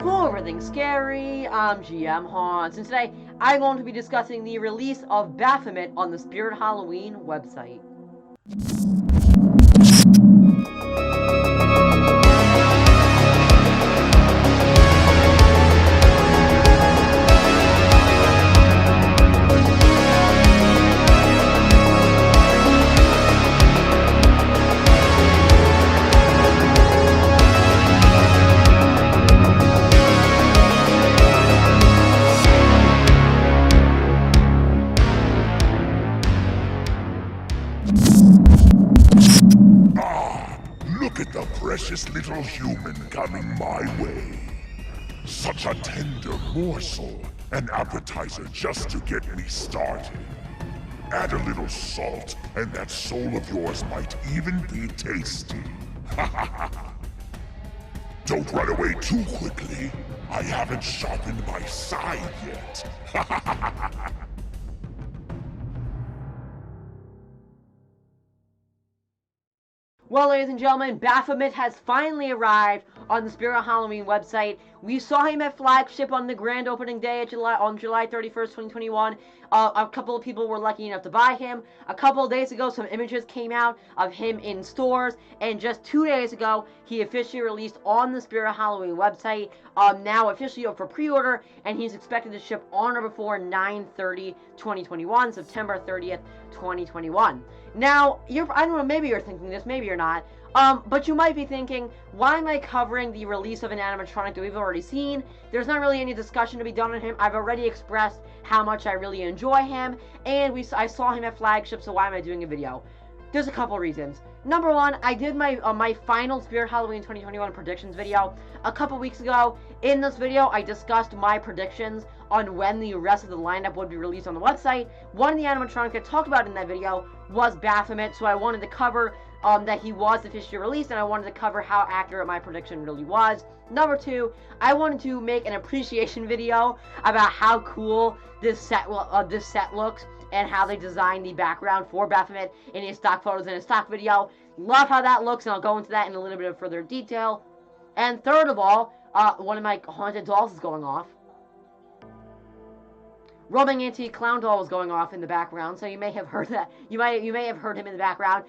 For everything scary, I'm GMHaunts, and today I'm going to be discussing the release of Baphomet on the Spirit Halloween website. Look at the precious little human coming my way. Such a tender morsel, an appetizer just to get me started. Add a little salt, and that soul of yours might even be tasty. Don't run away too quickly. I haven't sharpened my side yet. Well, ladies and gentlemen, Baphomet has finally arrived on the Spirit Halloween website. We saw him at Flagship on the grand opening day on July 31st, 2021. A couple of people were lucky enough to buy him. A couple of days ago, some images came out of him in stores. And just 2 days ago, he officially released on the Spirit Halloween website. Now officially up for pre-order. And he's expected to ship on or before 9/30/2021, September 30th, 2021. Now, I don't know, maybe you're thinking this, maybe you're not. But you might be thinking, why am I covering the release of an animatronic that we've already seen? There's not really any discussion to be done on him. I've already expressed how much I really enjoy him, and I saw him at Flagship, so why am I doing a video? There's a couple reasons. Number one, I did my final Spirit Halloween 2021 predictions video a couple weeks ago. In this video, I discussed my predictions on when the rest of the lineup would be released on the website. One of the animatronics I talked about in that video was Baphomet, so I wanted to cover that he was officially released, and I wanted to cover how accurate my prediction really was. Number two, I wanted to make an appreciation video about how cool this set looks and how they designed the background for Baphomet in his stock photos and his stock video. Love how that looks, and I'll go into that in a little bit of further detail. And third of all, one of my haunted dolls is going off. Rubbing antique clown doll was going off in the background, so you may have heard that. You may have heard him in the background.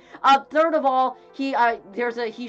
Third of all, he's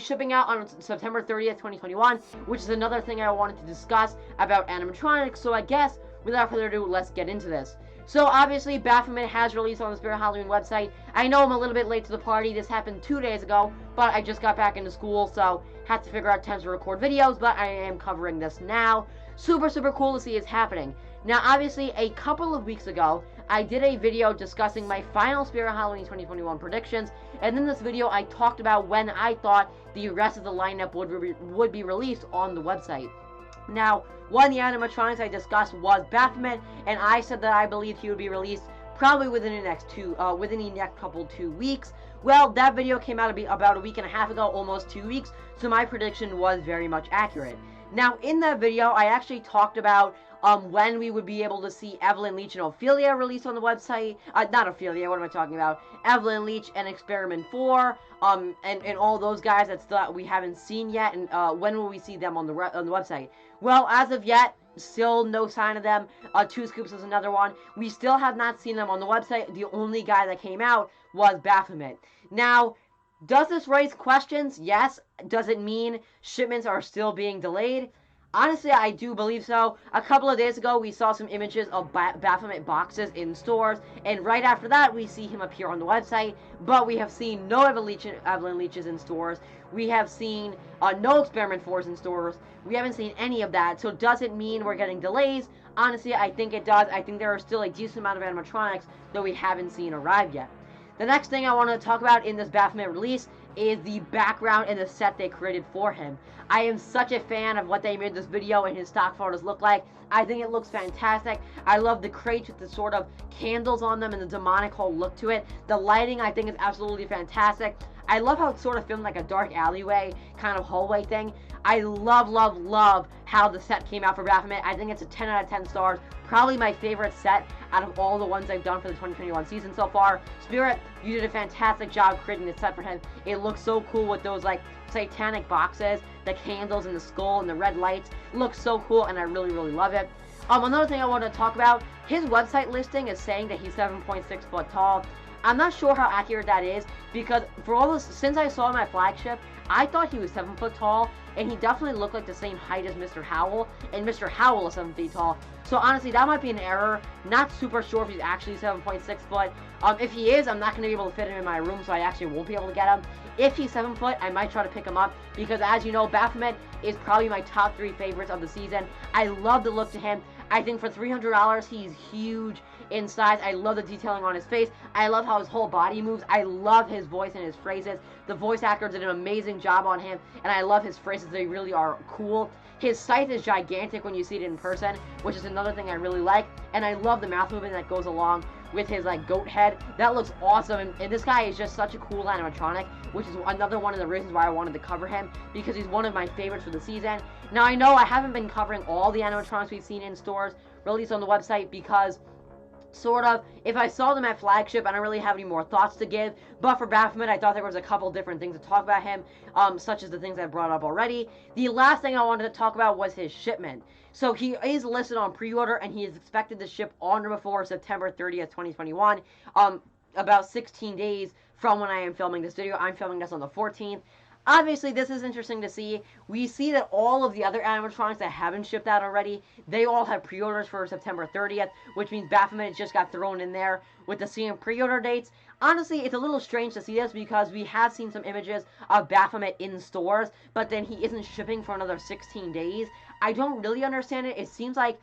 shipping out on September 30th, 2021, which is another thing I wanted to discuss about animatronics. So I guess without further ado, let's get into this. So obviously, Baphomet has released on the Spirit Halloween website. I know I'm a little bit late to the party. This happened 2 days ago, but I just got back into school, so had to figure out times to record videos. But I am covering this now. Super cool to see it's happening. Now, obviously, a couple of weeks ago, I did a video discussing my final Spirit Halloween 2021 predictions, and in this video, I talked about when I thought the rest of the lineup would be released on the website. Now, one of the animatronics I discussed was Baphomet, and I said that I believed he would be released probably within the next 2 weeks. Well, that video came out about a week and a half ago, almost 2 weeks, so my prediction was very much accurate. Now, in that video, I actually talked about when we would be able to see Evelyn Leech and Ophelia released on the website. Not Ophelia, what am I talking about? Evelyn Leech and Experiment 4, and all those guys that we haven't seen yet, and when will we see them on the website? Well, as of yet, still no sign of them. Two Scoops is another one. We still have not seen them on the website. The only guy that came out was Baphomet. Now, does this raise questions? Yes. Does it mean shipments are still being delayed? Honestly, I do believe so. A couple of days ago, we saw some images of Baphomet boxes in stores, and right after that, we see him appear on the website, but we have seen no Evelyn Leeches in stores. We have seen no Experiment 4s in stores. We haven't seen any of that, so does it mean we're getting delays? Honestly, I think it does. I think there are still a decent amount of animatronics that we haven't seen arrive yet. The next thing I want to talk about in this Baphomet release is the background and the set they created for him. I am such a fan of what they made this video and his stock photos look like. I think it looks fantastic. I love the crates with the sort of candles on them and the demonic whole look to it. The lighting, I think, is absolutely fantastic. I love how it's sort of filmed like a dark alleyway, kind of hallway thing. I love, love, love how the set came out for Baphomet. I think it's a 10 out of 10 stars. Probably my favorite set out of all the ones I've done for the 2021 season so far. Spirit, you did a fantastic job creating the set for him. It looks so cool with those, like, satanic boxes, the candles and the skull and the red lights. It looks so cool, and I really, really love it. Another thing I wanted to talk about, his website listing is saying that he's 7.6 foot tall. I'm not sure how accurate that is, because for all this, since I saw my flagship, I thought he was 7 foot tall, and he definitely looked like the same height as Mr. Howell, and Mr. Howell is 7 feet tall. So honestly, that might be an error. Not super sure if he's actually 7.6 foot. If he is, I'm not going to be able to fit him in my room, so I actually won't be able to get him. If he's 7 foot, I might try to pick him up, because as you know, Baphomet is probably my top 3 favorites of the season. I love the look to him. I think for $300, he's huge in size. I love the detailing on his face. I love how his whole body moves. I love his voice and his phrases. The voice actor did an amazing job on him, and I love his phrases. They really are cool. His scythe is gigantic when you see it in person, which is another thing I really like, and I love the mouth movement that goes along with his, like, goat head. That looks awesome, and this guy is just such a cool animatronic, which is another one of the reasons why I wanted to cover him, because he's one of my favorites for the season. Now, I know I haven't been covering all the animatronics we've seen in stores, released on the website, because sort of, if I saw them at flagship, I don't really have any more thoughts to give. But for Baphomet, I thought there was a couple different things to talk about him, such as the things I brought up already. The last thing I wanted to talk about was his shipment. So he is listed on pre-order, and he is expected to ship on or before September 30th, 2021. About 16 days from when I am filming this video. I'm filming this on the 14th. Obviously, this is interesting to see. We see that all of the other animatronics that haven't shipped out already, they all have pre-orders for September 30th, which means Baphomet just got thrown in there with the same pre-order dates. Honestly, it's a little strange to see this because we have seen some images of Baphomet in stores, but then he isn't shipping for another 16 days. I don't really understand it. It seems like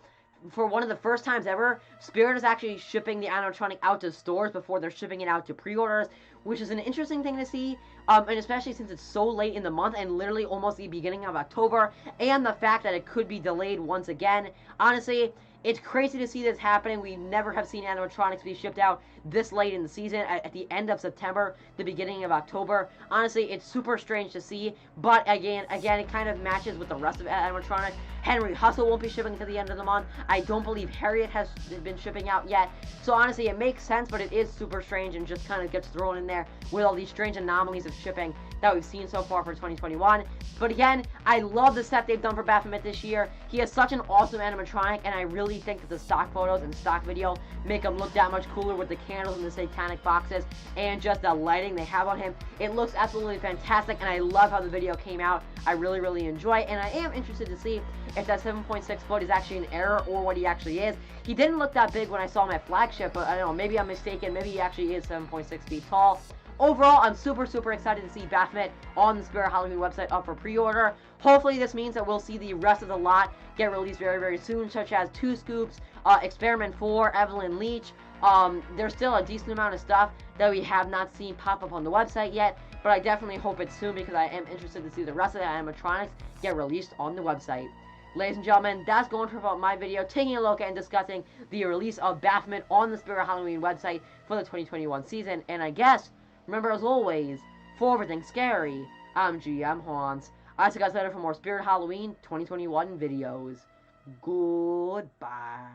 for one of the first times ever, Spirit is actually shipping the animatronic out to stores before they're shipping it out to pre-orders, which is an interesting thing to see, and especially since it's so late in the month and literally almost the beginning of October, and the fact that it could be delayed once again. Honestly, it's crazy to see this happening. We never have seen animatronics be shipped out this late in the season, at the end of September, the beginning of October. Honestly, it's super strange to see, but again, it kind of matches with the rest of animatronics. Henry Hustle won't be shipping to the end of the month. I don't believe Harriet has been shipping out yet. So honestly, it makes sense, but it is super strange and just kind of gets thrown in there with all these strange anomalies of shipping that we've seen so far for 2021. But again, I love the set they've done for Baphomet this year. He has such an awesome animatronic, and I really think that the stock photos and stock video make him look that much cooler with the candles and the satanic boxes and just the lighting they have on him. It looks absolutely fantastic, and I love how the video came out. I really, really enjoy it, and I am interested to see if that 7.6 foot is actually an error or what he actually is. He didn't look that big when I saw him at flagship, but I don't know, maybe I'm mistaken. Maybe he actually is 7.6 feet tall. Overall, I'm super, super excited to see Baphomet on the Spirit Halloween website up for pre-order. Hopefully, this means that we'll see the rest of the lot get released very, very soon, such as 2 Scoops, Experiment 4, Evelyn Leech. There's still a decent amount of stuff that we have not seen pop up on the website yet, but I definitely hope it's soon because I am interested to see the rest of the animatronics get released on the website. Ladies and gentlemen, that's going to about my video, taking a look at and discussing the release of Baphomet on the Spirit Halloween website for the 2021 season. And I guess, remember as always, for everything scary, I'm GMHaunts. I'll see you guys later for more Spirit Halloween 2021 videos. Goodbye.